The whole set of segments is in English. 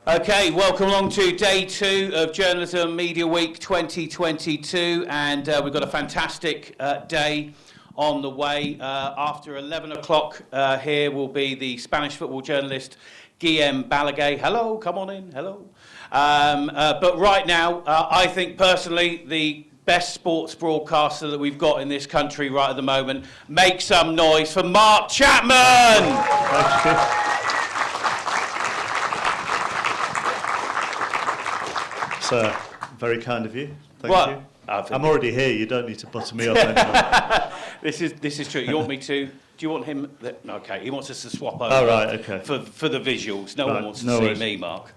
Okay, welcome along to day 2 of Journalism Media Week 2022, and we've got a fantastic day on the way. After 11 o'clock here will be the Spanish football journalist Guillem Balaguer. Hello, come on in, hello. But right now, I think personally the best sports broadcaster that we've got in this country right at the moment. Make some noise for Mark Chapman! Thank you. It's very kind of you. Thank you. I'm already here. You don't need to butter me up anymore. This is true. You want me to? Do you want him? Okay. He wants us to swap over. Oh, right. Okay. For the visuals. No one wants to see worries. me, Mark.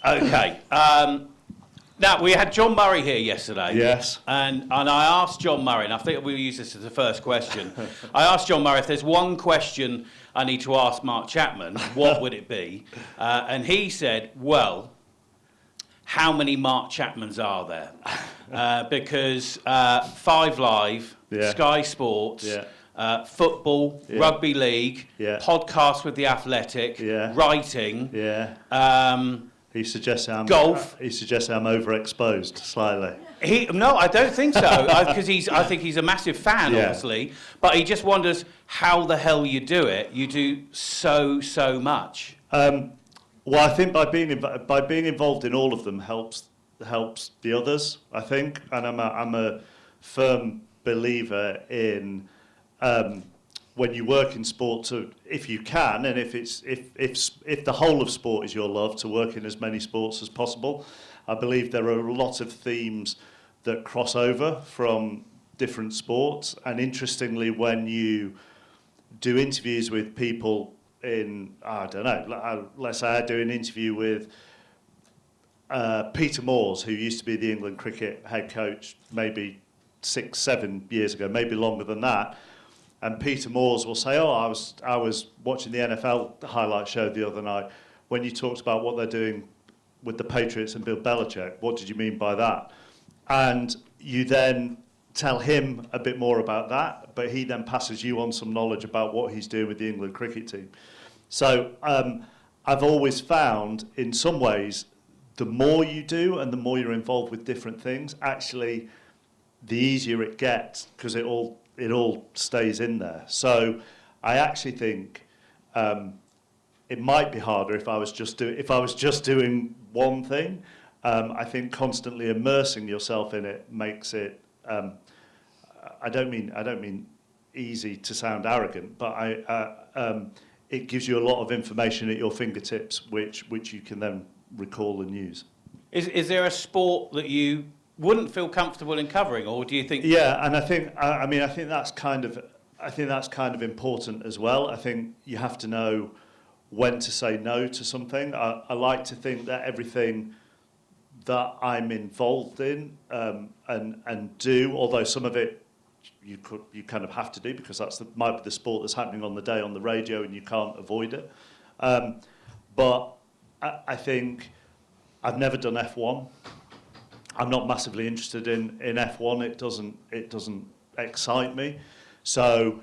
Okay. Now we had John Murray here yesterday. Yes. And I asked John Murray, and I think we'll use this as the first question. I asked John Murray if there's one question I need to ask Mark Chapman, what would it be? And he said, well, how many Mark Chapmans are there? Because 5 Live, Sky Sports, football, rugby league, podcast with the Athletic, writing, he suggests golf. He suggests I'm overexposed slightly. No, I don't think so. Because I think he's a massive fan, obviously. But he just wonders how the hell you do it. You do so much. Well, I think by being involved in all of them helps the others, I think, and I'm a firm believer in when you work in sport, if you can, and if the whole of sport is your love, to work in as many sports as possible. I believe there are a lot of themes that cross over from different sports, and interestingly, when you do interviews with people I don't know, let's say I do an interview with Peter Moores, who used to be the England cricket head coach maybe 6-7 years ago, maybe longer than that. And Peter Moores will say, I was watching the NFL highlight show the other night when you talked about what they're doing with the Patriots and Bill Belichick. What did you mean by that? And you then tell him a bit more about that, but he then passes you on some knowledge about what he's doing with the England cricket team. So I've always found, in some ways, the more you do and the more you're involved with different things, actually, the easier it gets, because it all stays in there. So I actually think it might be harder if I was just doing one thing. I think constantly immersing yourself in it makes it. I don't mean easy to sound arrogant, but it gives you a lot of information at your fingertips, which you can then recall and use. Is there a sport that you wouldn't feel comfortable in covering, or do you think? Yeah, and I think that's kind of important as well. I think you have to know when to say no to something. I like to think that everything that I'm involved in and do, although some of it you kind of have to do because might be the sport that's happening on the day on the radio and you can't avoid it. But I think I've never done F1. I'm not massively interested in F1. It doesn't excite me. So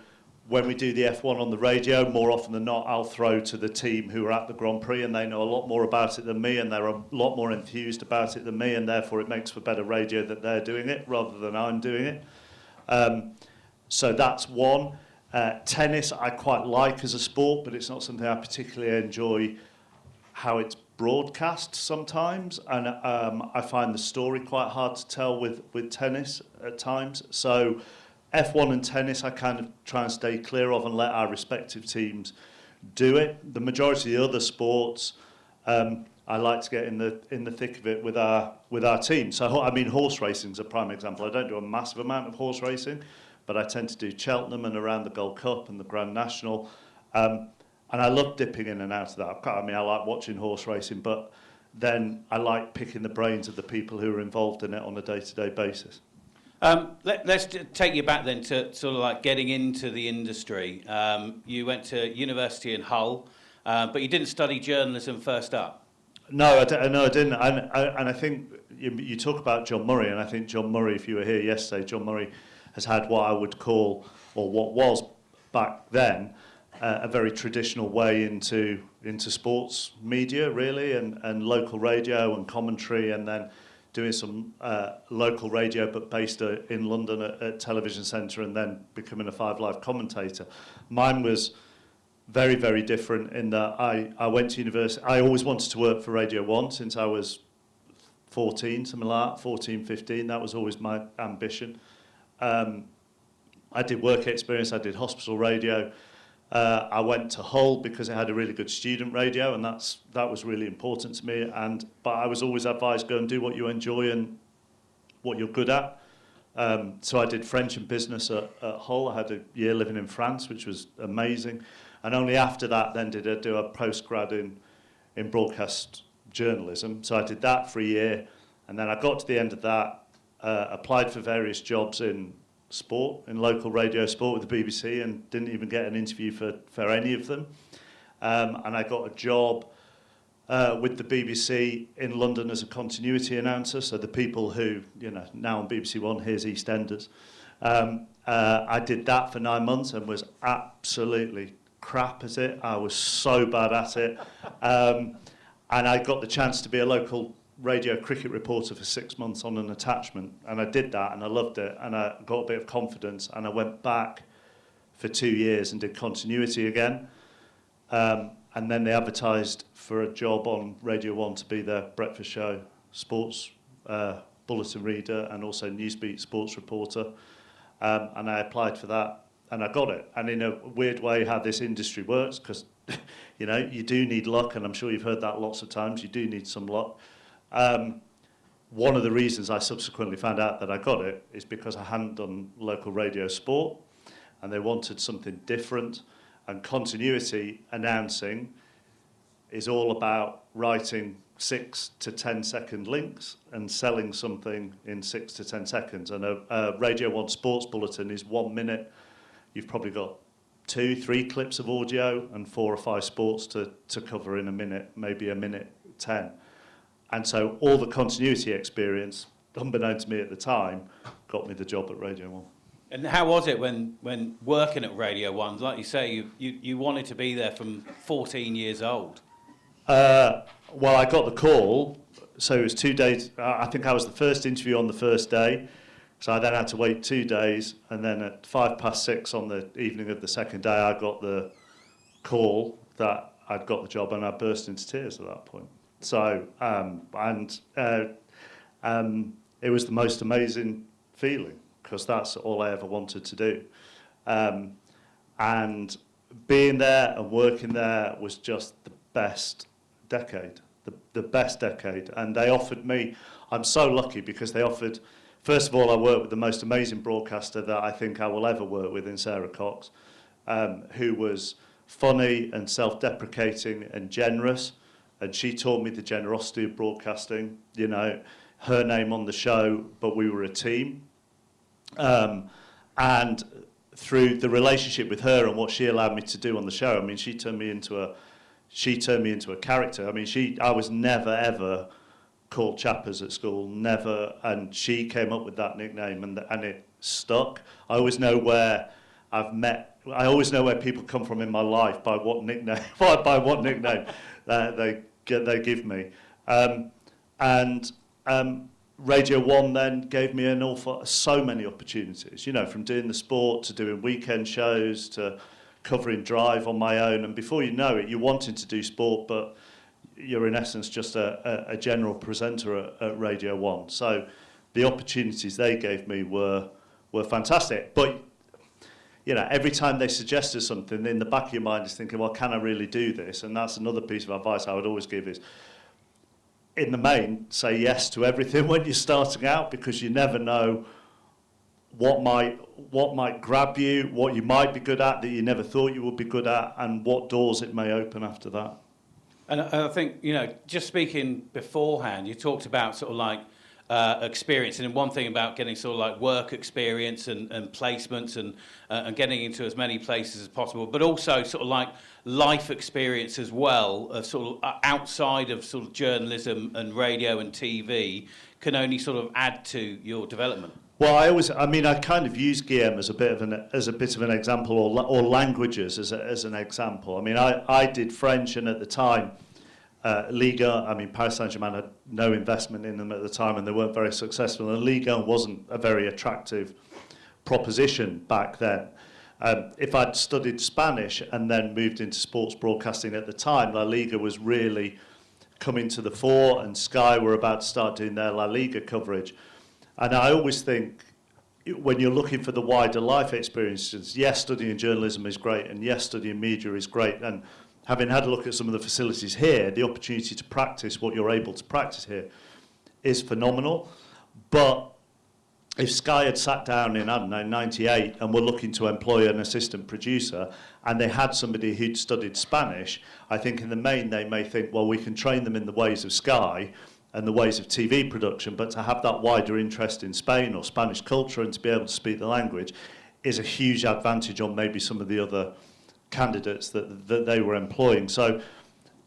when we do the F1 on the radio, more often than not, I'll throw to the team who are at the Grand Prix, and they know a lot more about it than me, and they're a lot more enthused about it than me, and therefore it makes for better radio that they're doing it rather than I'm doing it. So that's one. Tennis I quite like as a sport, but it's not something I particularly enjoy how it's broadcast sometimes, and I find the story quite hard to tell with tennis at times. So F1 and tennis I kind of try and stay clear of and let our respective teams do it. The majority of the other sports I like to get in the thick of it with our team. So I mean, horse racing is a prime example. I don't do a massive amount of horse racing, but I tend to do Cheltenham and around the Gold Cup and the Grand National. And I love dipping in and out of that. I mean, I like watching horse racing, but then I like picking the brains of the people who are involved in it on a day-to-day basis. Let's take you back then to sort of like getting into the industry. You went to university in Hull, but you didn't study journalism first up. No, I didn't. And I think you talk about John Murray, and I think John Murray, if you were here yesterday, John Murray has had what I would call, or what was back then, a very traditional way into sports media, really, and local radio and commentary, and then doing some local radio, but based in London at Television Centre, and then becoming a Five Live commentator. Mine was very, very different in that I went to university. I always wanted to work for Radio 1 since I was 14, something like that, 14, 15. That was always my ambition. I did work experience, I did hospital radio. I went to Hull because it had a really good student radio, and that was really important to me. But I was always advised, go and do what you enjoy and what you're good at. So I did French and business at Hull. I had a year living in France, which was amazing. And only after that then did I do a postgrad in broadcast journalism. So I did that for a year, and then I got to the end of that, applied for various jobs in sport, in local radio sport with the BBC, and didn't even get an interview for any of them. And I got a job with the BBC in London as a continuity announcer, so the people who, now on BBC One, here's EastEnders. I did that for 9 months and was absolutely crap at it. I was so bad at it. And I got the chance to be a local radio cricket reporter for 6 months on an attachment, and I did that and I loved it, and I got a bit of confidence, and I went back for 2 years and did continuity again, and then they advertised for a job on Radio 1 to be their breakfast show sports bulletin reader and also Newsbeat sports reporter, and I applied for that and I got it. And in a weird way, how this industry works, because you do need luck, and I'm sure you've heard that lots of times, you do need some luck. One of the reasons I subsequently found out that I got it is because I hadn't done local radio sport, and they wanted something different. And continuity announcing is all about writing 6 to 10 second links and selling something in 6 to 10 seconds. And a Radio 1 sports bulletin is 1 minute. You've probably got 2, 3 clips of audio and 4 or 5 sports to cover in a minute, maybe a minute 10. And so all the continuity experience, unbeknown to me at the time, got me the job at Radio 1. And how was it when working at Radio 1? Like you say, you wanted to be there from 14 years old. Well, I got the call, so it was 2 days. I think I was the first interview on the first day, so I then had to wait 2 days, and then at 6:05 on the evening of the second day, I got the call that I'd got the job, and I burst into tears at that point. So, it was the most amazing feeling, because that's all I ever wanted to do. And being there and working there was just the best decade, the best decade. And they offered me, I'm so lucky because they offered, first of all, I worked with the most amazing broadcaster that I think I will ever work with in Sarah Cox, who was funny and self-deprecating and generous. And she taught me the generosity of broadcasting, her name on the show, but we were a team. And through the relationship with her and what she allowed me to do on the show, I mean, she turned me into a character. I mean, I was never ever called Chappers at school, never, and she came up with that nickname, and it stuck. I always know where people come from in my life by what nickname they give me, and Radio 1 then gave me so many opportunities, from doing the sport to doing weekend shows to covering Drive on my own. And before you know it, you're wanting to do sport, but you're in essence just a general presenter at Radio 1. So the opportunities they gave me were fantastic. But, every time they suggested something, in the back of your mind is thinking, well, can I really do this? And that's another piece of advice I would always give is, in the main, say yes to everything when you're starting out, because you never know what might grab you, what you might be good at that you never thought you would be good at, and what doors it may open after that. And I think, just speaking beforehand, you talked about sort of like experience, and one thing about getting sort of like work experience and placements and getting into as many places as possible, but also sort of like life experience as well, of sort of outside of sort of journalism and radio and TV, can only sort of add to your development. Well, I kind of use Guillem as a bit of an example, or languages as an example. I mean, I did French, and at the time, Liga. I mean, Paris Saint-Germain had no investment in them at the time, and they weren't very successful. And Liga wasn't a very attractive proposition back then. If I'd studied Spanish and then moved into sports broadcasting at the time, La Liga was really coming to the fore, and Sky were about to start doing their La Liga coverage. And I always think, when you're looking for the wider life experiences, yes, studying journalism is great, and yes, studying media is great. And having had a look at some of the facilities here, the opportunity to practice what you're able to practice here is phenomenal. But if Sky had sat down in, I don't know, 98 and were looking to employ an assistant producer, and they had somebody who'd studied Spanish, I think in the main they may think, well, we can train them in the ways of Sky and the ways of TV production, but to have that wider interest in Spain or Spanish culture and to be able to speak the language is a huge advantage on maybe some of the other candidates that they were employing. So,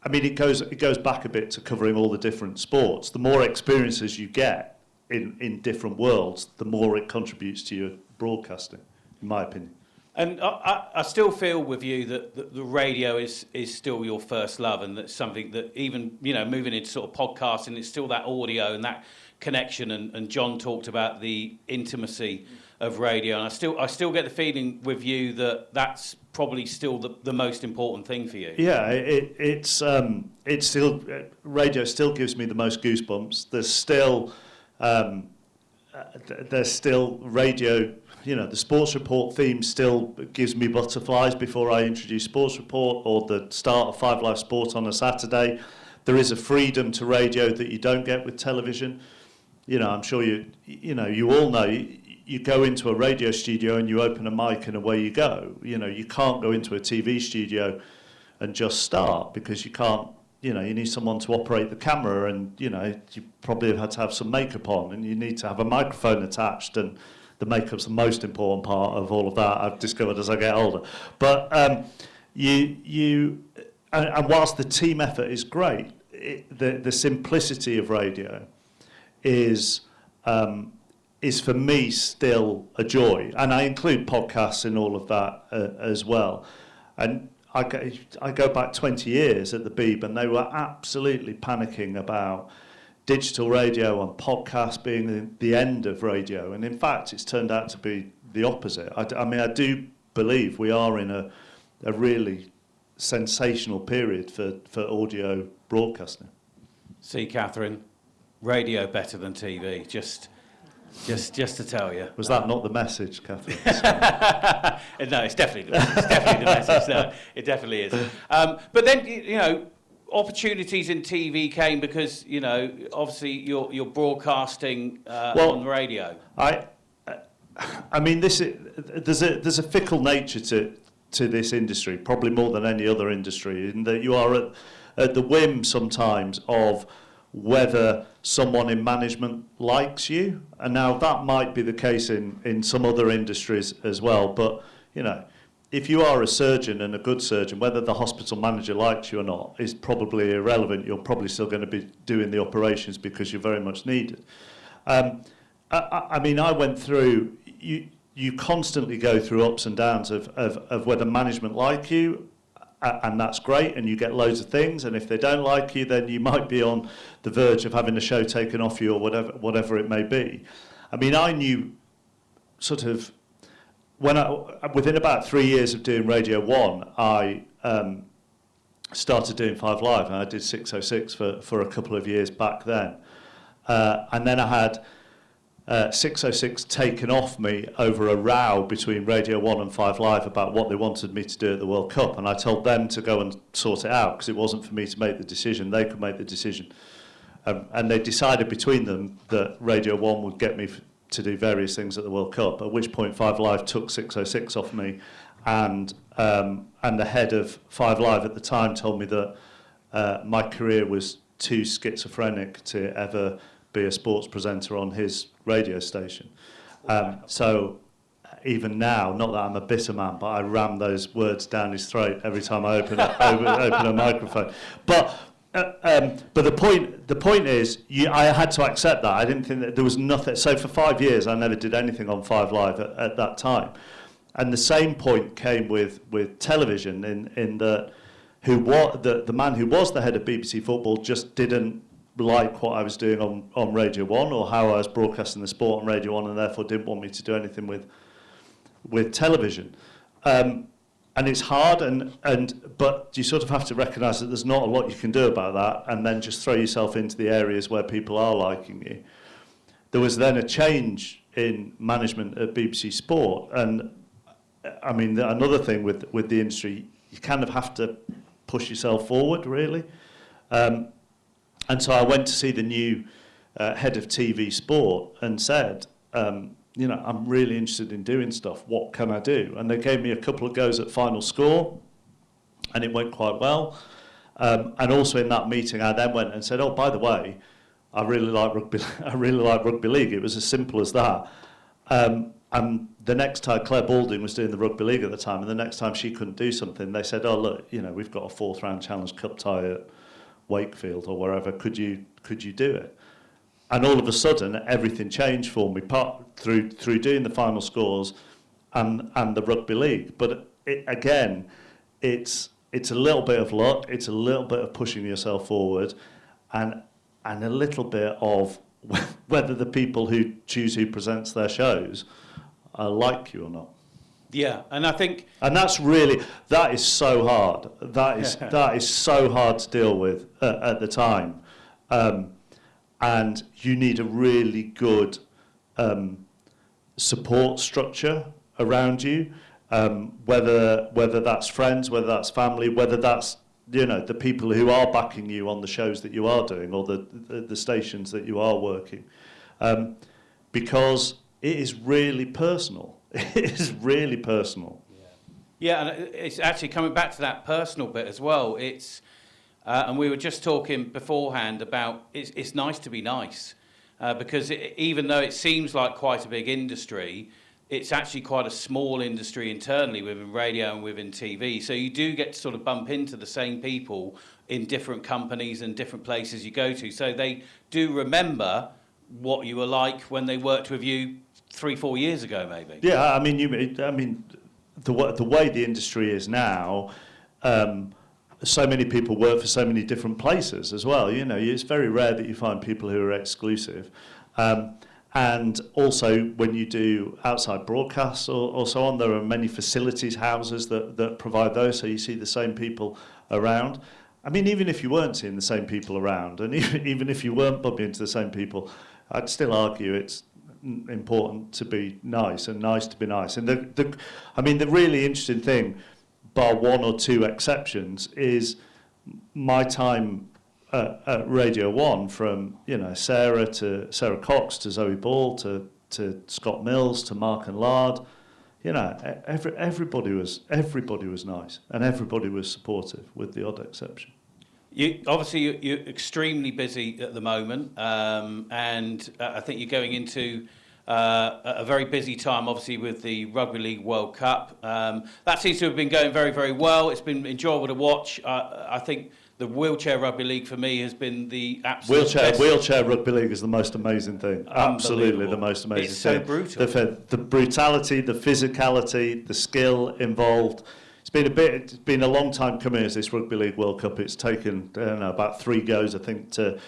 I mean, it goes back a bit to covering all the different sports. The more experiences you get in different worlds, the more it contributes to your broadcasting, in my opinion. And I still feel with you that the radio is still your first love, and that's something that even, moving into sort of podcasting, it's still that audio and that connection. And John talked about the intimacy of radio, and I still get the feeling with you that that's probably still the most important thing for you. Yeah, it's still, radio still gives me the most goosebumps. There's still radio. The sports report theme still gives me butterflies before I introduce sports report, or the start of 5 Live Sport on a Saturday. There is a freedom to radio that you don't get with television. I'm sure you all know, you go into a radio studio and you open a mic and away you go. You can't go into a TV studio and just start, because you can't, you need someone to operate the camera, and, you probably have had to have some makeup on, and you need to have a microphone attached, and the makeup's the most important part of all of that, I've discovered as I get older. But and whilst the team effort is great, the simplicity of radio is for me still a joy. And I include podcasts in all of that as well. And I go back 20 years at the Beeb, and they were absolutely panicking about digital radio and podcast being the end of radio. And in fact, it's turned out to be the opposite. I do believe we are in a really sensational period for audio broadcasting. See, Catherine, radio better than TV, just to tell you. Was that not the message, Catherine? No, it's definitely the message. It's definitely the message. No, it definitely is. But then, opportunities in TV came because, obviously you're broadcasting on the radio. I mean, there's a fickle nature to this industry, probably more than any other industry, in that you are at the whim sometimes of whether someone in management likes you. And now that might be the case in some other industries as well, but, if you are a surgeon and a good surgeon, whether the hospital manager likes you or not is probably irrelevant. You're probably still going to be doing the operations because you're very much needed. I went through, you constantly go through ups and downs of whether management like you, and that's great, and you get loads of things, and if they don't like you, then you might be on the verge of having a show taken off you, or whatever it may be. I knew sort of, within about 3 years of doing Radio 1, I started doing 5 Live, and I did 606 for a couple of years back then. And then I had 606 taken off me over a row between Radio 1 and 5 Live about what they wanted me to do at the World Cup, and I told them to go and sort it out, because it wasn't for me to make the decision, they could make the decision. And they decided between them that Radio 1 would get me to do various things at the World Cup, at which point 5 Live took 606 off me, and the head of 5 Live at the time told me that my career was too schizophrenic to ever be a sports presenter on his radio station. So even now, not that I'm a bitter man, but I ram those words down his throat every time I open a microphone. But but the point is, I had to accept that. I didn't think that there was nothing. So for 5 years, I never did anything on 5 Live at that time. And the same point came with television in that the man who was the head of BBC Football just didn't like what I was doing on Radio 1 or how I was broadcasting the sport on Radio 1, and therefore didn't want me to do anything with television. And it's hard, but you sort of have to recognise that there's not a lot you can do about that, and then just throw yourself into the areas where people are liking you. There was then a change in management at BBC Sport, and I mean, another thing with the industry, you kind of have to push yourself forward, really. And so I went to see the new head of TV Sport and said, I'm really interested in doing stuff. What can I do? And they gave me a couple of goes at Final Score, and it went quite well. And also in that meeting, I then went and said, "Oh, by the way, I really like rugby. I really like rugby league." It was as simple as that. And the next time, Claire Balding was doing the rugby league at the time, and the next time she couldn't do something, they said, "Oh, look, we've got a 4th round Challenge Cup tie at Wakefield or wherever. Could you do it?" And all of a sudden, everything changed for me through doing the Final Scores and the rugby league. But it's a little bit of luck. It's a little bit of pushing yourself forward, and a little bit of whether the people who choose who presents their shows like you or not. Yeah, and I think... And that is so hard. That is so hard to deal with at the time. And you need a really good support structure around you, whether that's friends, whether that's family, whether that's the people who are backing you on the shows that you are doing or the stations that you are working, because it is really personal. It is really personal. Yeah, and it's actually coming back to that personal bit as well. It's and we were just talking beforehand about it's nice to be nice, because even though it seems like quite a big industry, it's actually quite a small industry internally within radio and within TV. So you do get to sort of bump into the same people in different companies and different places you go to. So they do remember what you were like when they worked with you 3-4 years ago, maybe. Yeah, I mean, the way the industry is now. So many people work for so many different places as well. It's very rare that you find people who are exclusive. And also, when you do outside broadcasts or so on, there are many facilities houses that provide those, so you see the same people around. I mean, even if you weren't seeing the same people around, and even if you weren't bumping into the same people, I'd still argue it's important to be nice and nice to be nice. And the really interesting thing, bar 1 or 2 exceptions, is my time at Radio 1, from Sarah Cox to Zoe Ball to Scott Mills to Mark and Lard. Everybody was nice and everybody was supportive, with the odd exception. You're extremely busy at the moment, and I think you're going into a very busy time, obviously, with the Rugby League World Cup. That seems to have been going very, very well. It's been enjoyable to watch. I think the wheelchair rugby league for me has been the absolute best. Wheelchair rugby league is the most amazing thing. Absolutely the most amazing thing. It's so brutal. The brutality, the physicality, the skill involved. It's been a long time coming as this Rugby League World Cup. It's taken about 3 goes, I think, to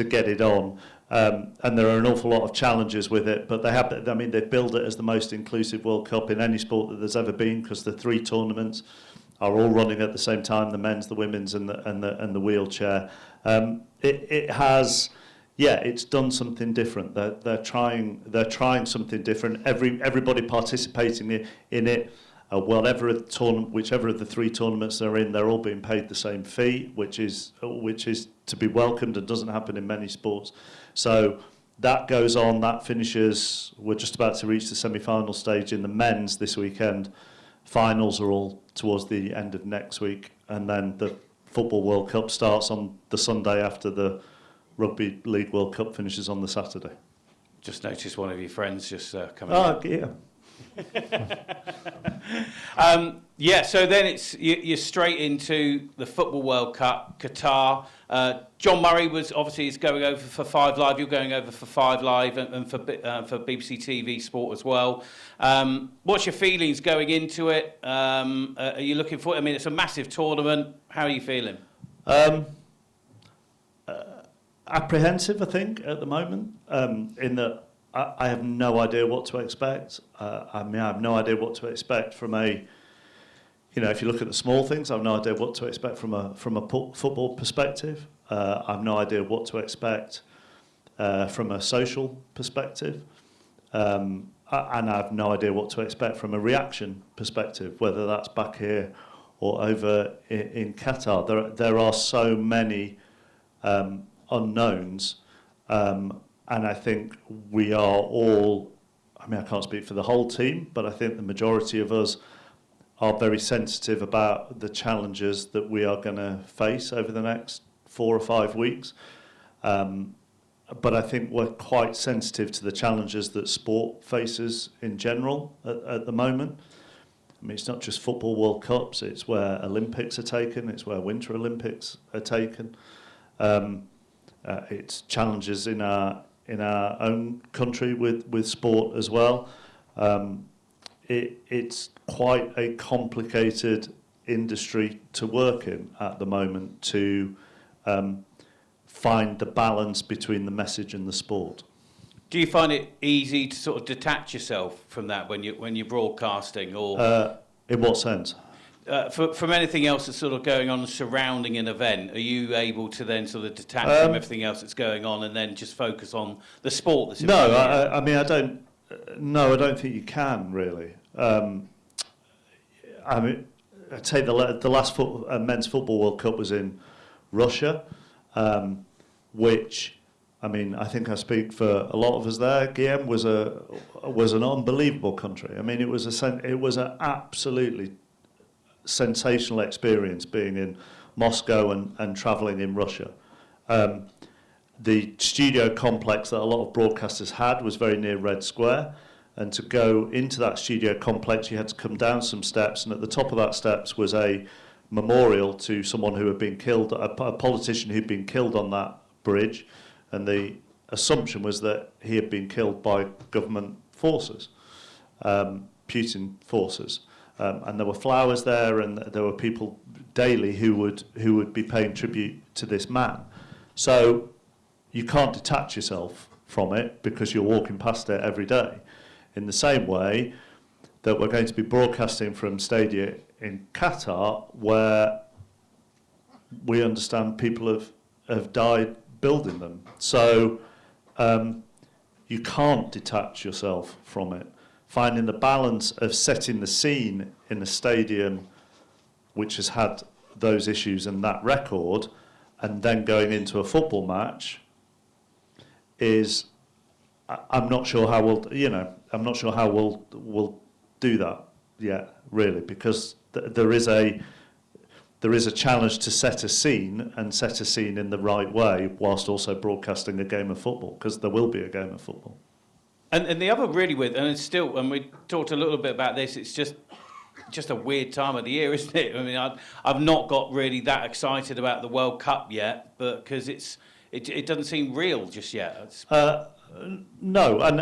get it on. And there are an awful lot of challenges with it, but they've billed it as the most inclusive World Cup in any sport that there's ever been, because the 3 tournaments are all running at the same time: the men's, the women's, and the wheelchair. It's done something different. They're trying something different. Everybody participating in it, whichever of the 3 tournaments they're in, they're all being paid the same fee, which is to be welcomed and doesn't happen in many sports. So that goes on, that finishes. We're just about to reach the semi-final stage in the men's this weekend. Finals are all towards the end of next week, and then the Football World Cup starts on the Sunday after the Rugby League World Cup finishes on the Saturday. Just noticed one of your friends just coming in. Yeah. So then you're straight into the Football World Cup, Qatar. John Murray is going over for 5 Live. You're going over for 5 Live and for BBC TV Sport as well. What's your feelings going into it? Are you looking for it? I mean, it's a massive tournament. How are you feeling? Apprehensive, I think, at the moment, in that I have no idea what to expect. I have no idea what to expect from if you look at the small things, I have no idea what to expect from a football perspective. I have no idea what to expect from a social perspective. And I have no idea what to expect from a reaction perspective, whether that's back here or over in Qatar. There are so many unknowns, and I think we are all, I can't speak for the whole team, but I think the majority of us are very sensitive about the challenges that we are going to face over the next 4 or 5 weeks. But I think we're quite sensitive to the challenges that sport faces in general at the moment. I mean, it's not just football World Cups, it's where Olympics are taken, it's where Winter Olympics are taken. It's challenges in our own country with sport as well. It's quite a complicated industry to work in at the moment to find the balance between the message and the sport. Do you find it easy to sort of detach yourself from that when you're broadcasting, or in what sense? From anything else that's sort of going on surrounding an event? Are you able to then sort of detach from everything else that's going on and then just focus on the sport that's involved? I don't think you can really. I'd say the last men's football World Cup was in Russia, which, I think I speak for a lot of us there. Guillaume was an unbelievable country. It was an absolutely sensational experience being in Moscow and travelling in Russia. The studio complex that a lot of broadcasters had was very near Red Square, and to go into that studio complex you had to come down some steps, and at the top of that steps was a memorial to someone who had been killed, a politician who'd been killed on that bridge, and the assumption was that he had been killed by government forces, Putin forces. And there were flowers there, and there were people daily who would be paying tribute to this man. So you can't detach yourself from it because you're walking past it every day. In the same way that we're going to be broadcasting from stadia in Qatar, where we understand people have died building them. So you can't detach yourself from it. Finding the balance of setting the scene in a stadium which has had those issues and that record, and then going into a football match is, I'm not sure how we'll do that yet, really, because there is a challenge to set a scene in the right way whilst also broadcasting a game of football, because there will be a game of football. And the other really weird, and it's still, and we talked a little bit about this, it's just a weird time of the year, isn't it? I've not got really that excited about the World Cup yet, but because it doesn't seem real just yet. No, and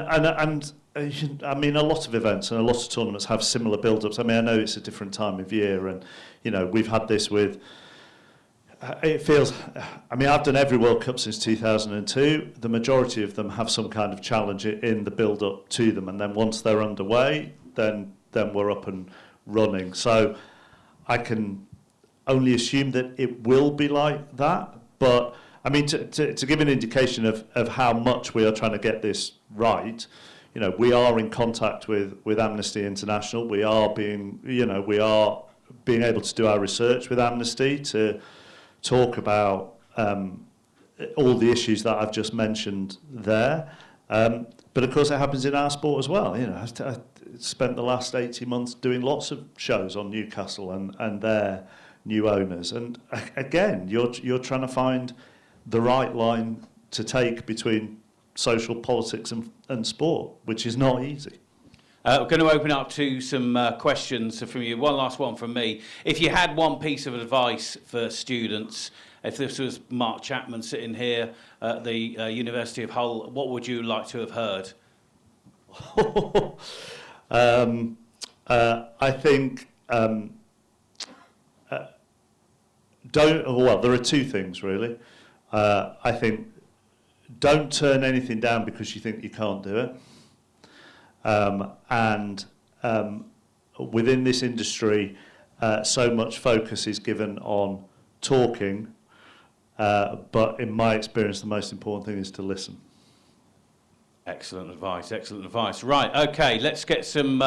a lot of events and a lot of tournaments have similar build-ups. I know it's a different time of year, and we've had this with. It feels. I've done every World Cup since 2002. The majority of them have some kind of challenge in the build-up to them, and then once they're underway, then we're up and running. So I can only assume that it will be like that. But to give an indication of how much we are trying to get this right, we are in contact with Amnesty International. We are being able to do our research with Amnesty to talk about all the issues that I've just mentioned there. But of course it happens in our sport as well. I spent the last 18 months doing lots of shows on Newcastle and their new owners. And again, you're trying to find the right line to take between social politics and sport, which is not easy. We're going to open up to some questions from you. One last one from me. If you had one piece of advice for students if this was Mark Chapman sitting here at the University of Hull, what would you like to have heard? I think there are two things really. I think don't turn anything down because you think you can't do it. And within this industry, so much focus is given on talking, but in my experience, the most important thing is to listen. Excellent advice, excellent advice. Right, okay, let's get some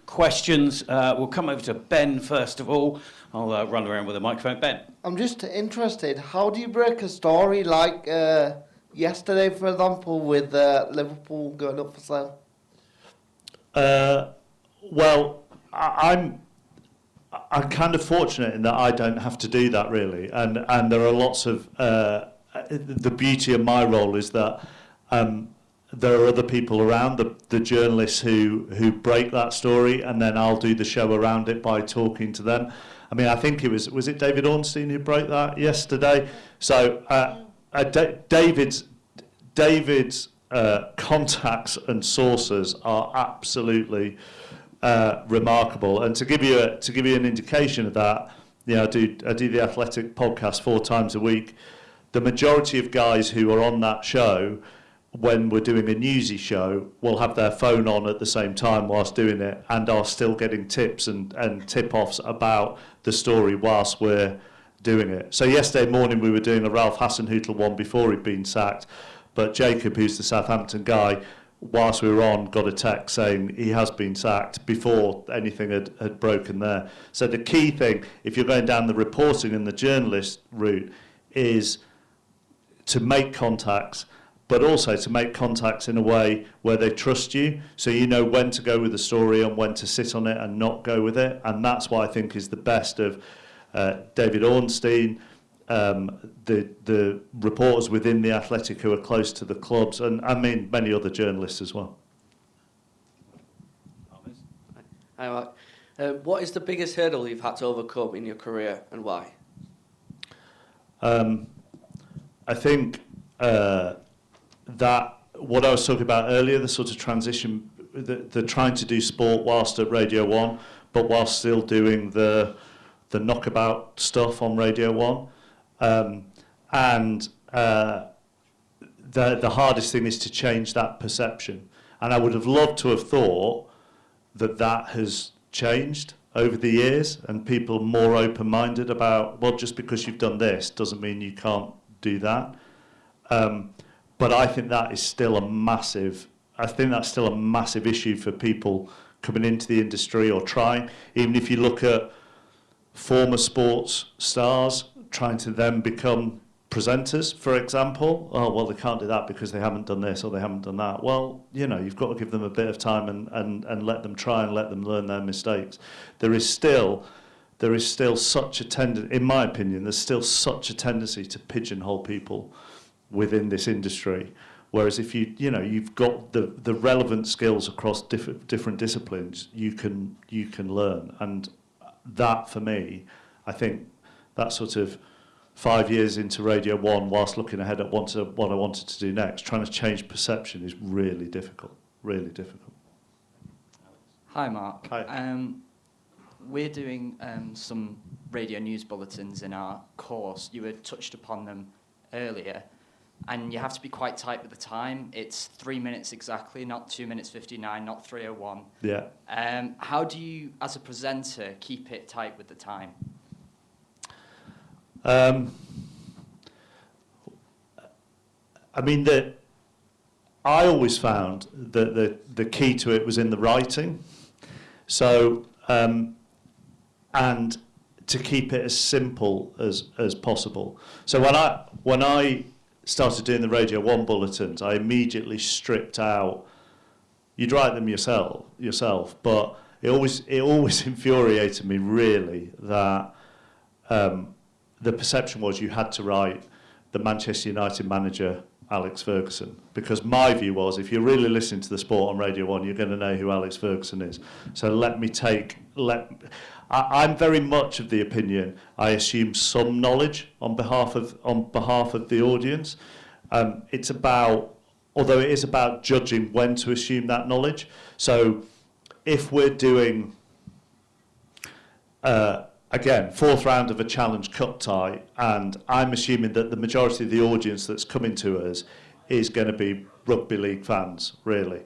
questions. We'll come over to Ben first of all. I'll run around with a microphone. Ben. I'm just interested, how do you break a story like yesterday, for example, with Liverpool going up for sale? Well, I'm kind of fortunate in that I don't have to do that really, and there are lots of the beauty of my role is that there are other people around, the journalists who break that story, and then I'll do the show around it by talking to them. I mean, I think it was it David Ornstein who broke that yesterday? So David's contacts and sources are absolutely remarkable. And to give you an indication of that, you know, I do the Athletic podcast 4 times a week. The majority of guys who are on that show, when we're doing a newsy show, will have their phone on at the same time whilst doing it, and are still getting tips and tip-offs about the story whilst we're doing it. So yesterday morning we were doing a Ralph Hasenhüttl one before he'd been sacked, but Jacob, who's the Southampton guy, whilst we were on, got a text saying he has been sacked before anything had broken there. So the key thing, if you're going down the reporting and the journalist route, is to make contacts, but also to make contacts in a way where they trust you, so you know when to go with the story and when to sit on it and not go with it. And that's what I think is the best of David Ornstein, the reporters within The Athletic who are close to the clubs, and I mean many other journalists as well. Hi, Mark. What is the biggest hurdle you've had to overcome in your career, and why? I think that what I was talking about earlier, the sort of transition, the trying to do sport whilst at Radio 1, but whilst still doing the knockabout stuff on Radio 1. The hardest thing is to change that perception. And I would have loved to have thought that has changed over the years, and people are more open-minded about, well, just because you've done this doesn't mean you can't do that. But I think that is still a massive issue for people coming into the industry or trying. Even if you look at former sports stars trying to then become presenters, for example, oh, well, they can't do that because they haven't done this or they haven't done that. Well, you know, you've got to give them a bit of time and let them try and let them learn their mistakes. There is still such a tendency, in my opinion, there's still such a tendency to pigeonhole people within this industry, whereas if you've got the relevant skills across different disciplines, you can learn. And that, for me, I think that sort of 5 years into Radio 1, whilst looking ahead at what I wanted to do next, trying to change perception is really difficult. Hi, Mark. Hi. We're doing some radio news bulletins in our course. You had touched upon them earlier, and you have to be quite tight with the time. It's 3 minutes exactly, not 2 minutes 59, not 3:01. Yeah. How do you, as a presenter, keep it tight with the time? I mean, I always found that the key to it was in the writing. So, and to keep it as simple as possible. So when I started doing the Radio 1 bulletins, I immediately stripped out. You'd write them yourself, but it always infuriated me really that the perception was you had to write the Manchester United manager Alex Ferguson, because my view was if you're really listening to the sport on Radio 1, you're going to know who Alex Ferguson is. So I'm very much of the opinion I assume some knowledge on behalf of the audience. It's about, although it is about judging when to assume that knowledge. So if we're doing, again, fourth round of a Challenge Cup tie, and I'm assuming that the majority of the audience that's coming to us is going to be rugby league fans, really.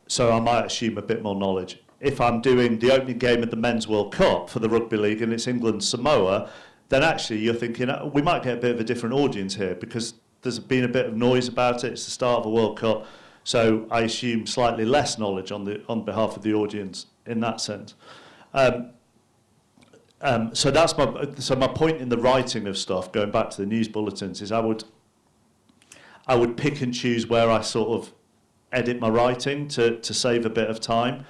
So I might assume a bit more knowledge. If I'm doing the opening game of the Men's World Cup for the Rugby League and it's England-Samoa, then actually you're thinking, we might get a bit of a different audience here because there's been a bit of noise about it. It's the start of a World Cup. So I assume slightly less knowledge on behalf of the audience in that sense. So that's my point in the writing of stuff, going back to the news bulletins, is I would pick and choose where I sort of edit my writing to save a bit of time.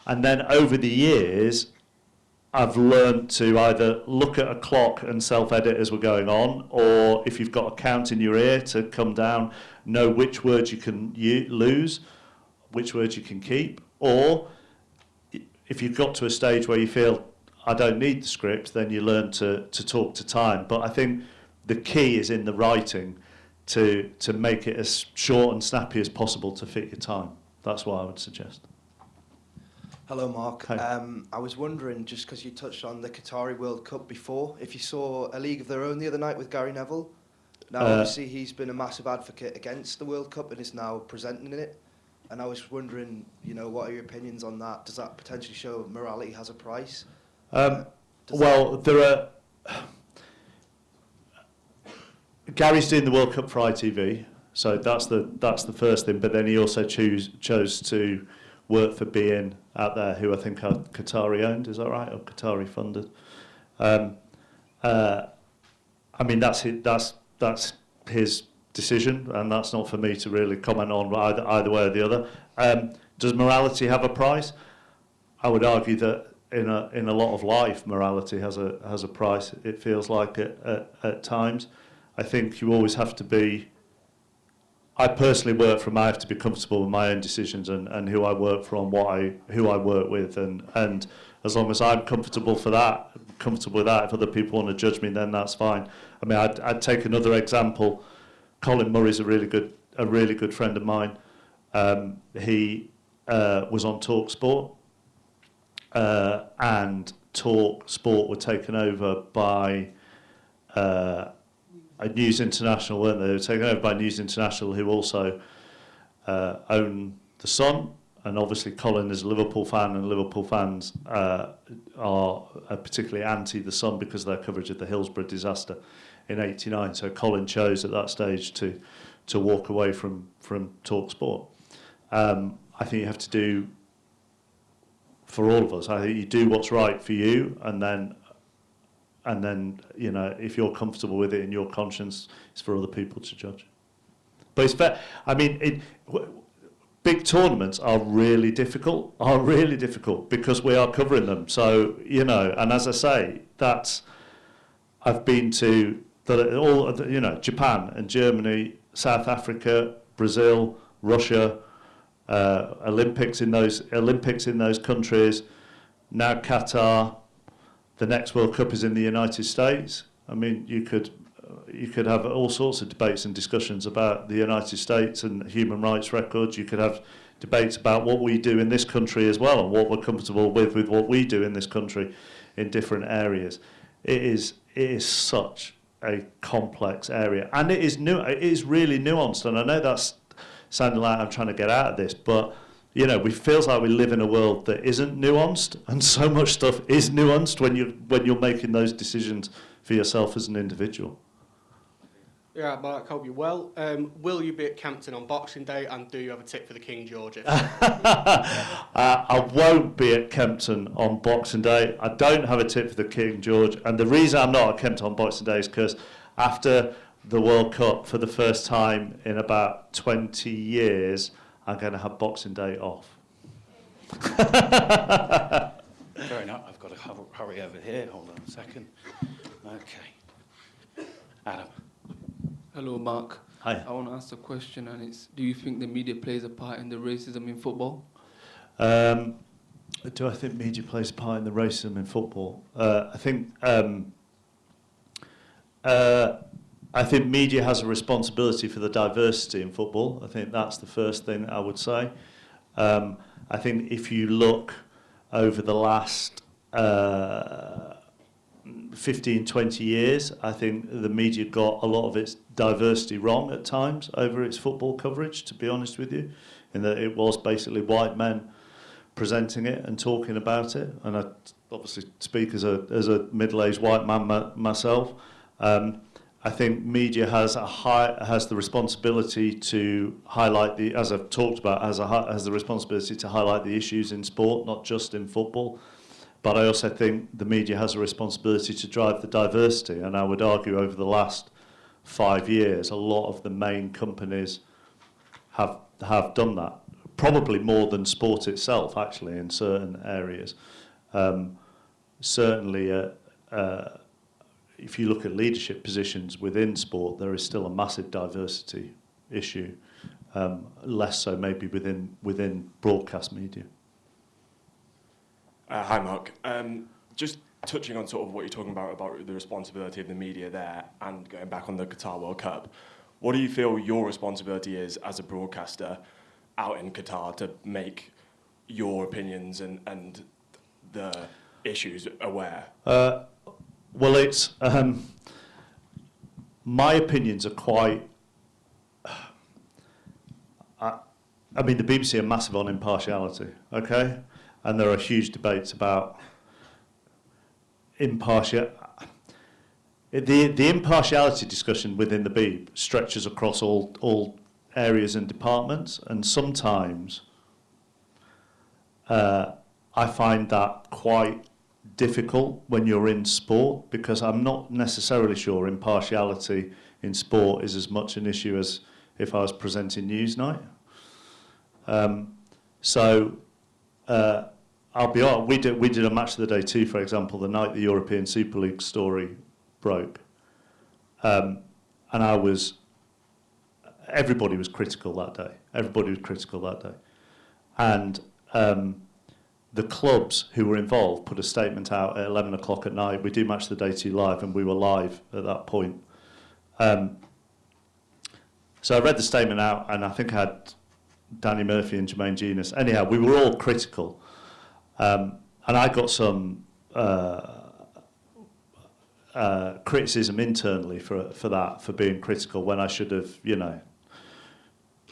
And then over the years, I've learned to either look at a clock and self-edit as we're going on, or if you've got a count in your ear to come down, know which words you can lose, which words you can keep, or if you've got to a stage where you feel, I don't need the script, then you learn to talk to time. But I think the key is in the writing to make it as short and snappy as possible to fit your time. That's what I would suggest. Hello, Mark. Hi. I was wondering, just because you touched on the Qatari World Cup before, if you saw A League of Their Own the other night with Gary Neville. Now, obviously, he's been a massive advocate against the World Cup and is now presenting in it. And I was wondering, what are your opinions on that? Does that potentially show morality has a price? Gary's doing the World Cup for ITV, so that's the first thing. But then he also chose to work for beIN out there, who I think are Qatari owned, is that right, or Qatari funded? I mean, that's his decision, and that's not for me to really comment on either way or the other. Does morality have a price? I would argue that in a lot of life, morality has a price. It feels like it at times. I think you always have to be. I personally work from. I have to be comfortable with my own decisions and who I work for and who I work with, and as long as I'm comfortable with that. If other people want to judge me, then that's fine. I mean, I'd take another example. Colin Murray's a really good friend of mine. He was on Talk Sport, and Talk Sport were taken over by News International, weren't they? They were taken over by News International, who also own The Sun. And obviously Colin is a Liverpool fan, and Liverpool fans are particularly anti The Sun because of their coverage of the Hillsborough disaster in '89. So Colin chose at that stage to walk away from Talk Sport. I think you have to do, for all of us, I think you do what's right for you, and then if you're comfortable with it in your conscience, it's for other people to judge. But it's fair. I mean, big tournaments are really difficult because we are covering them. So, and as I say, I've been to Japan and Germany, South Africa, Brazil, Russia, Olympics in those countries, now Qatar. The next World Cup is in the United States. I mean, you could have all sorts of debates and discussions about the United States and human rights records. You could have debates about what we do in this country as well, and what we're comfortable with what we do in this country in different areas. It is such a complex area, and it is really nuanced. And I know that's sounding like I'm trying to get out of this, but it feels like we live in a world that isn't nuanced, and so much stuff is nuanced when you're making those decisions for yourself as an individual. Yeah, Mark, hope you're well. Will you be at Campton on Boxing Day, and do you have a tip for the King George? I won't be at Kempton on Boxing Day. I don't have a tip for the King George, and the reason I'm not at Kempton on Boxing Day is because after the World Cup, for the first time in about 20 years, I'm going to have Boxing Day off. Fair enough. I've got to hurry over here. Hold on a second. Okay. Adam. Hello, Mark. Hi. I want to ask a question, and it's: do you think the media plays a part in the racism in football? Do I think media plays a part in the racism in football? I think media has a responsibility for the diversity in football. I think that's the first thing I would say. I think if you look over the last 15, 20 years, I think the media got a lot of its diversity wrong at times over its football coverage, to be honest with you, in that it was basically white men presenting it and talking about it. And I obviously speak as a middle-aged white man myself. I think media has the responsibility to highlight the, as I've talked about, has the responsibility to highlight the issues in sport, not just in football. But I also think the media has a responsibility to drive the diversity. And I would argue over the last 5 years, a lot of the main companies have done that. Probably more than sport itself, actually, in certain areas. Certainly, if you look at leadership positions within sport, there is still a massive diversity issue, less so maybe within broadcast media. Hi, Mark. Just touching on sort of what you're talking about the responsibility of the media there and going back on the Qatar World Cup, what do you feel your responsibility is as a broadcaster out in Qatar to make your opinions and the issues aware? Well, it's my opinions are quite. I mean, the BBC are massive on impartiality, okay, and there are huge debates about impartial. The impartiality discussion within the BBC stretches across all areas and departments, and sometimes I find that quite difficult when you're in sport, because I'm not necessarily sure impartiality in sport is as much an issue as if I was presenting Newsnight. I'll be honest, we did a match of the day too, for example, the night the European Super League story broke, and everybody was critical that day. And the clubs who were involved put a statement out at 11 o'clock at night. We do Match of the Day 2 live, and we were live at that point. So I read the statement out, and I think I had Danny Murphy and Jermaine Genius. Anyhow, we were all critical. And I got some criticism internally for being critical when I should have,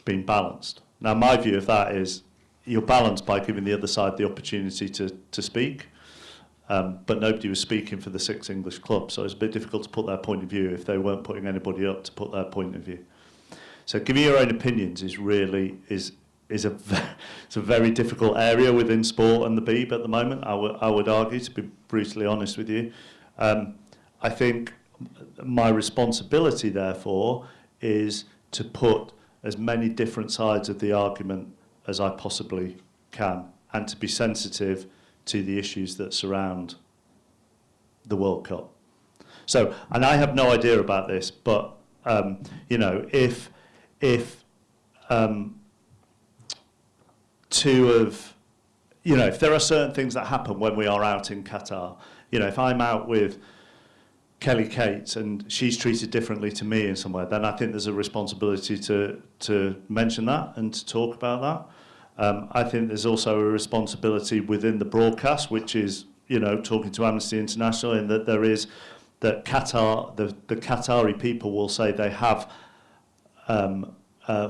been balanced. Now, my view of that is you're balanced by giving the other side the opportunity to speak, but nobody was speaking for the 6 English clubs, so it's a bit difficult to put their point of view if they weren't putting anybody up to put their point of view. So giving your own opinions is a very difficult area within sport and the Beeb at the moment, I would argue, to be brutally honest with you. I think my responsibility, therefore, is to put as many different sides of the argument as I possibly can, and to be sensitive to the issues that surround the World Cup. So, and I have no idea about this, but if if there are certain things that happen when we are out in Qatar, if I'm out with Kelly Cates and she's treated differently to me in somewhere, then I think there's a responsibility to mention that and to talk about that. I think there's also a responsibility within the broadcast, which is, talking to Amnesty International, in that there is that Qatar, the Qatari people will say they have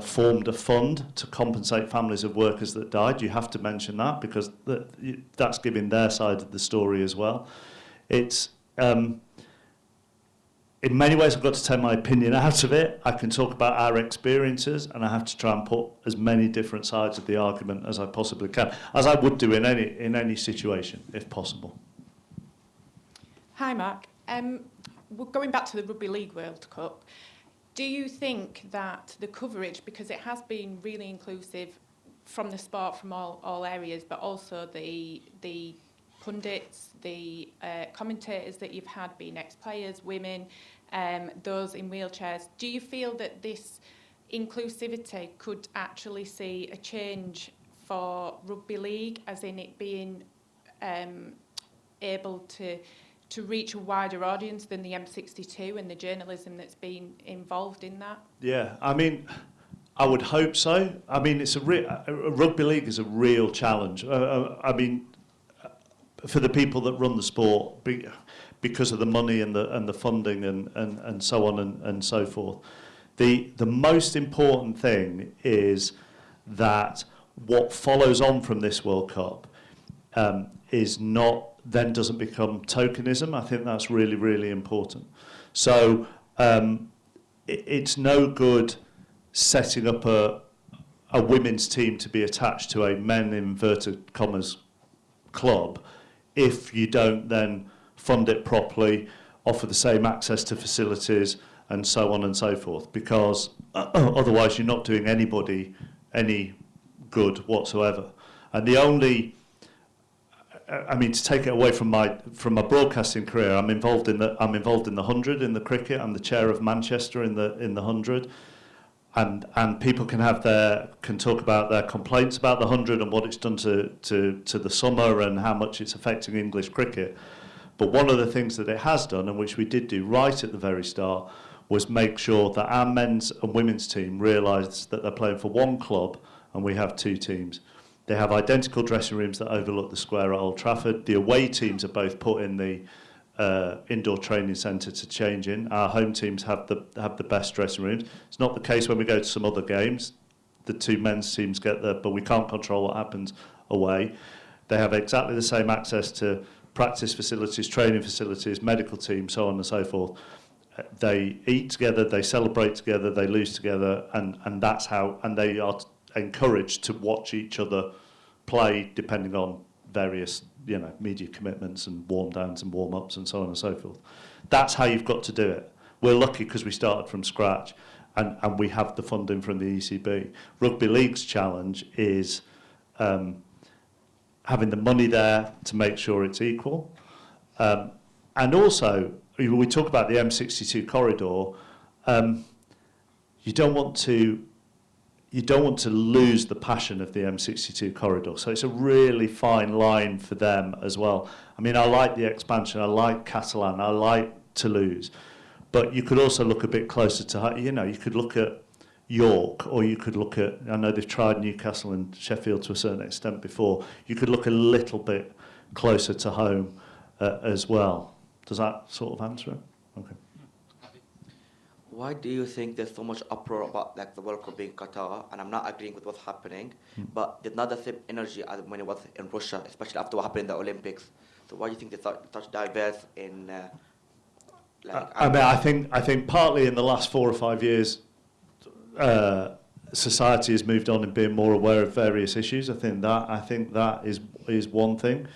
formed a fund to compensate families of workers that died. You have to mention that because that's giving their side of the story as well. It's in many ways, I've got to take my opinion out of it. I can talk about our experiences, and I have to try and put as many different sides of the argument as I possibly can, as I would do in any situation, if possible. Hi, Mark. Going back to the Rugby League World Cup, do you think that the coverage, because it has been really inclusive from the sport, from all areas, but also the pundits, the commentators that you've had, being ex-players, women, those in wheelchairs, do you feel that this inclusivity could actually see a change for rugby league, as in it being able to reach a wider audience than the M62 and the journalism that's been involved in that? Yeah, I mean, I would hope so. I mean, rugby league is a real challenge. I mean, for the people that run the sport, because of the money and the funding and so on and so forth. The most important thing is that what follows on from this World Cup doesn't become tokenism. I think that's really, really important. So it's no good setting up a women's team to be attached to a men inverted commas club if you don't then fund it properly, offer the same access to facilities and so on and so forth, because otherwise you're not doing anybody any good whatsoever. And the only, I mean, to take it away from my broadcasting career, I'm involved in the 100 in the cricket. I'm the chair of Manchester in the 100, and people can talk about their complaints about the 100 and what it's done to the summer and how much it's affecting English cricket. But one of the things that it has done, and which we did do right at the very start, was make sure that our men's and women's team realised that they're playing for one club and we have two teams. They have identical dressing rooms that overlook the square at Old Trafford. The away teams are both put in the indoor training centre to change in. Our home teams have the best dressing rooms. It's not the case when we go to some other games. The two men's teams get there, but we can't control what happens away. They have exactly the same access to practice facilities, training facilities, medical teams, so on and so forth. They eat together, they celebrate together, they lose together, and that's how. And they are encouraged to watch each other play, depending on various, media commitments and warm downs and warm ups and so on and so forth. That's how you've got to do it. We're lucky because we started from scratch, and we have the funding from the ECB. Rugby League's challenge is having the money there to make sure it's equal, and also we talk about the M62 corridor. You don't want to lose the passion of the M62 corridor. So it's a really fine line for them as well. I mean, I like the expansion, I like Catalan, I like Toulouse, but you could also look a bit closer to, you could look at York, or you could look at, I know they've tried Newcastle and Sheffield to a certain extent before, you could look a little bit closer to home as well. Does that sort of answer it? Okay. Why do you think there's so much uproar about the World Cup being Qatar? And I'm not agreeing with what's happening, but there's not the same energy as when it was in Russia, especially after what happened in the Olympics. So why do you think there's such diverse in? I think partly in the last 4 or 5 years, society has moved on and been more aware of various issues. I think that is one thing.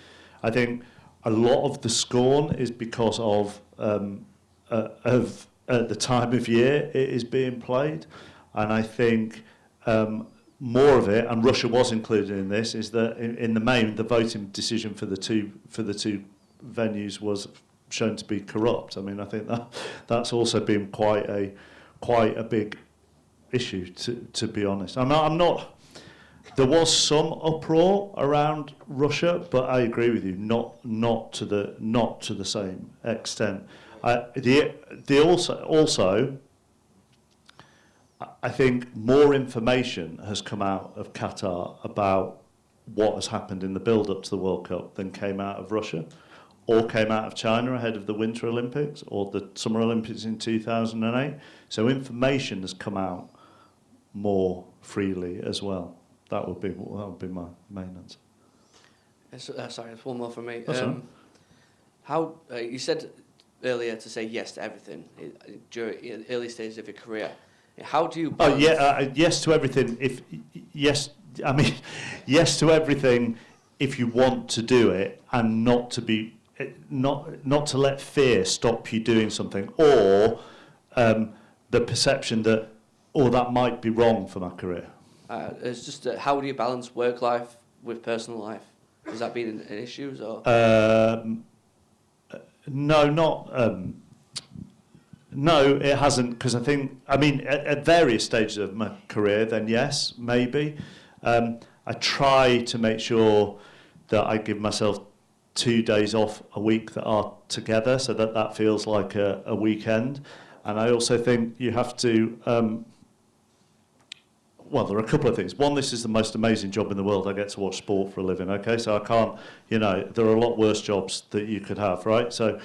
I think a lot of the scorn is because of at the time of year it is being played, and I think more of it, and Russia was included in this, is that in the main the voting decision for the two venues was shown to be corrupt. I mean, I think that's also been quite a big issue, to be honest. I'm not. There was some uproar around Russia, but I agree with you, not to the same extent. Also, I think more information has come out of Qatar about what has happened in the build-up to the World Cup than came out of Russia, or came out of China ahead of the Winter Olympics or the Summer Olympics in 2008. So information has come out more freely as well. That would be my main answer. Sorry, there's one more from me. That's all right. How you said earlier to say yes to everything during early stages of your career. How do you? Yes to everything. Yes to everything if you want to do it, and not to let fear stop you doing something, or the perception that that might be wrong for my career. It's just how do you balance work life with personal life? Has that been an issue? Or? No, it hasn't, because I mean, at various stages of my career, then yes, maybe. I I try to make sure that I give myself 2 days off a week that are together, so that that feels like a weekend. And I also think you have to, well, there are a couple of things. One, this is the most amazing job in the world. I get to watch sport for a living, okay? So I can't, you know, there are a lot worse jobs that you could have, right? So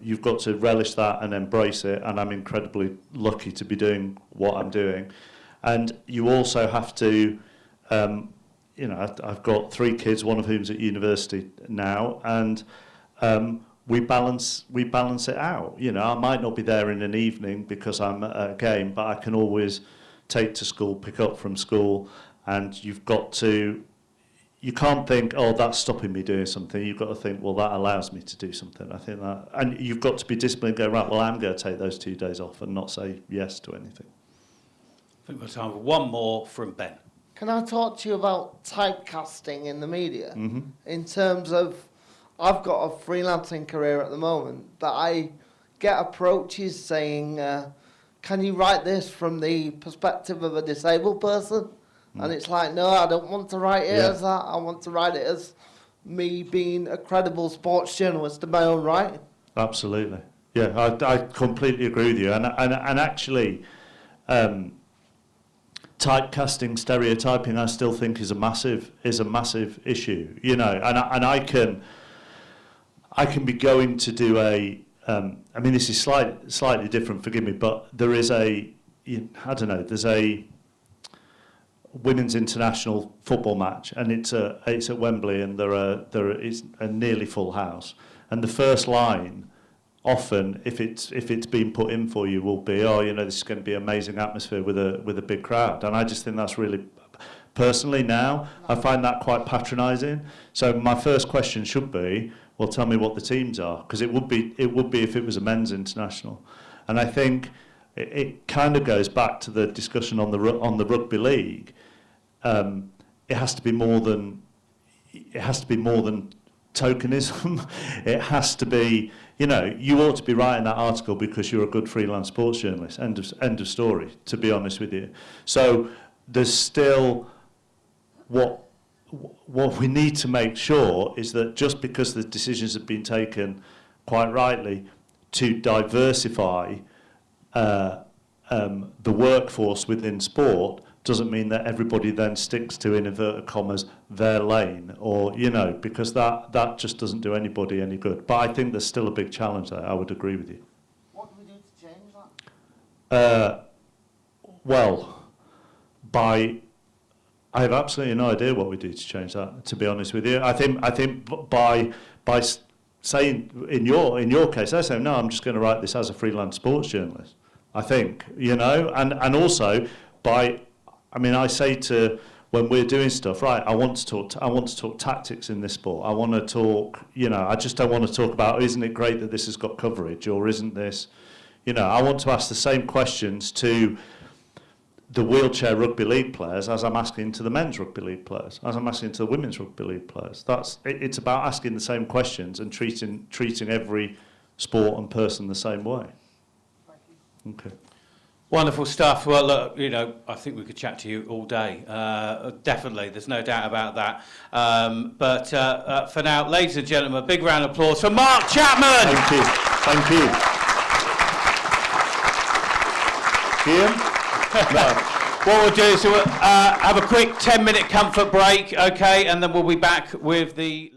you've got to relish that and embrace it, and I'm incredibly lucky to be doing what I'm doing. And you also have to, you know, I've got 3 kids, one of whom's at university now, and we balance it out. You know, I might not be there in an evening because I'm at a game, but I can always take to school, pick up from school, and you've got to, you can't think, oh, that's stopping me doing something. You've got to think, well, that allows me to do something. I think that, and you've got to be disciplined, go, right, well, I'm going to take those 2 days off and not say yes to anything. I think we've got time for one more from Ben. Can I talk to you about typecasting in the media? Mm-hmm. In terms of, I've got a freelancing career at the moment, that I get approaches saying, can you write this from the perspective of a disabled person? And it's like, no, I don't want to write it as that. I want to write it as me being a credible sports journalist in my own right. Absolutely. Yeah, I completely agree with you. And actually, typecasting, stereotyping, I still think is a massive issue. You know, and I can be going to do a. I mean, this is slightly different. Forgive me, but there is I don't know. There's a women's international football match, and it's at Wembley, and there is a nearly full house. And the first line, often, if it's been put in for you, will be, oh, you know, this is going to be an amazing atmosphere with a big crowd. And I just think that's really, personally now, I find that quite patronising. So my first question should be, well, tell me what the teams are, because it would be if it was a men's international. And I think it kind of goes back to the discussion on the rugby league. It has to be more than tokenism. It has to be, you know, you ought to be writing that article because you're a good freelance sports journalist. End of story, to be honest with you. So there's still what we need to make sure is that just because the decisions have been taken quite rightly to diversify the workforce within sport doesn't mean that everybody then sticks to, in inverted commas, their lane, or, you know, because that just doesn't do anybody any good. But I think there's still a big challenge there. I would agree with you. What do we do to change that? Well, I have absolutely no idea what we do to change that, to be honest with you. I think by saying, in your case, I say, no, I'm just going to write this as a freelance sports journalist. I think, you know, and also by, I mean, I say to, when we're doing stuff, right, I want to talk tactics in this sport. I want to talk, you know, I just don't want to talk about, isn't it great that this has got coverage, or isn't this, you know, I want to ask the same questions to the wheelchair rugby league players as I'm asking to the men's rugby league players, as I'm asking to the women's rugby league players. It's about asking the same questions and treating every sport and person the same way. Okay. Wonderful stuff. Well, look, you know, I think we could chat to you all day. Definitely, there's no doubt about that. But for now, ladies and gentlemen, a big round of applause for Mark Chapman. Thank you. Thank you. Ian? No. What we'll do is we'll have a quick 10-minute comfort break, okay, and then we'll be back with the...